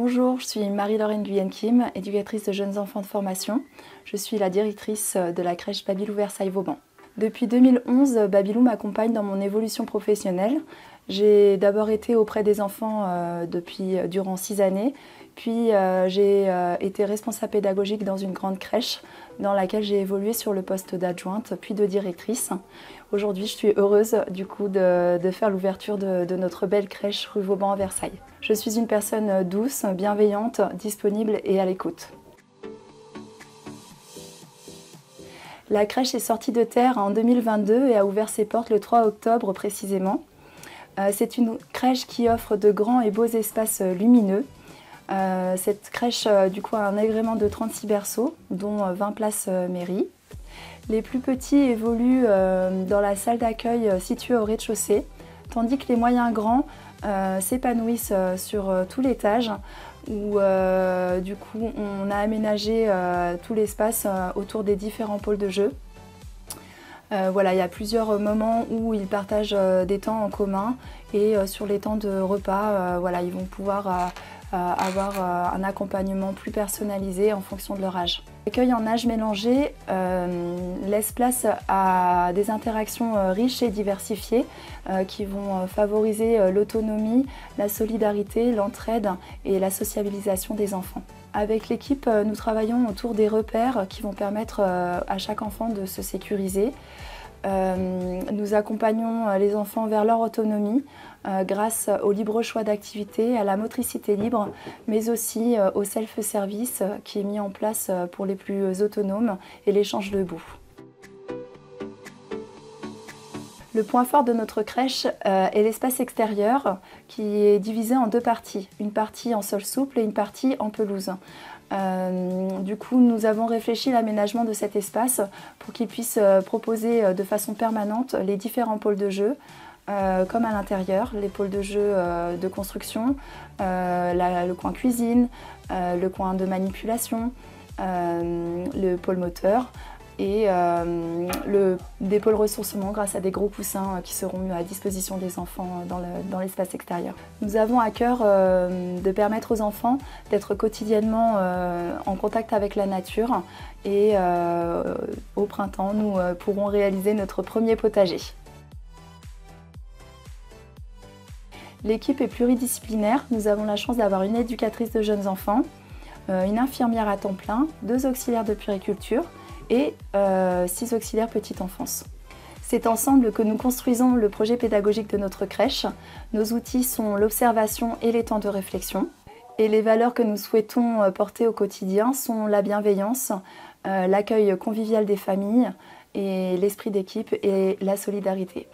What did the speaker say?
Bonjour, je suis Marie-Laurène Guyenne-Kim, éducatrice de jeunes enfants de formation. Je suis la directrice de la crèche Babylou Versailles-Vauban. Depuis 2011, Babylou m'accompagne dans mon évolution professionnelle. J'ai d'abord été auprès des enfants durant 6 années, puis j'ai été responsable pédagogique dans une grande crèche dans laquelle j'ai évolué sur le poste d'adjointe puis de directrice. Aujourd'hui, je suis heureuse du coup de faire l'ouverture de notre belle crèche rue Vauban à Versailles. Je suis une personne douce, bienveillante, disponible et à l'écoute. La crèche est sortie de terre en 2022 et a ouvert ses portes le 3 octobre précisément. C'est une crèche qui offre de grands et beaux espaces lumineux. Cette crèche du coup, a un agrément de 36 berceaux, dont 20 places mairie. Les plus petits évoluent dans la salle d'accueil située au rez-de-chaussée, tandis que les moyens grands s'épanouissent sur tout l'étage, où du coup on a aménagé tout l'espace autour des différents pôles de jeu. Voilà, il y a plusieurs moments où ils partagent des temps en commun et sur les temps de repas, voilà, ils vont pouvoir avoir un accompagnement plus personnalisé en fonction de leur âge. L'accueil en âge mélangé laisse place à des interactions riches et diversifiées qui vont favoriser l'autonomie, la solidarité, l'entraide et la sociabilisation des enfants. Avec l'équipe, nous travaillons autour des repères qui vont permettre à chaque enfant de se sécuriser. Nous accompagnons les enfants vers leur autonomie grâce au libre choix d'activités, à la motricité libre, mais aussi au self-service qui est mis en place pour les plus autonomes et l'échange debout. Le point fort de notre crèche est l'espace extérieur qui est divisé en deux parties, une partie en sol souple et une partie en pelouse. Du coup, nous avons réfléchi l'aménagement de cet espace pour qu'il puisse proposer de façon permanente les différents pôles de jeu, comme à l'intérieur, les pôles de jeu de construction, le coin cuisine, le coin de manipulation, le pôle moteur et des pôles ressourcement grâce à des gros coussins qui seront mis à disposition des enfants dans l'espace extérieur. Nous avons à cœur de permettre aux enfants d'être quotidiennement en contact avec la nature et au printemps, nous pourrons réaliser notre premier potager. L'équipe est pluridisciplinaire. Nous avons la chance d'avoir une éducatrice de jeunes enfants, une infirmière à temps plein, 2 auxiliaires de puériculture et 6 auxiliaires petite enfance. C'est ensemble que nous construisons le projet pédagogique de notre crèche. Nos outils sont l'observation et les temps de réflexion. Et les valeurs que nous souhaitons porter au quotidien sont la bienveillance, l'accueil convivial des familles et l'esprit d'équipe et la solidarité.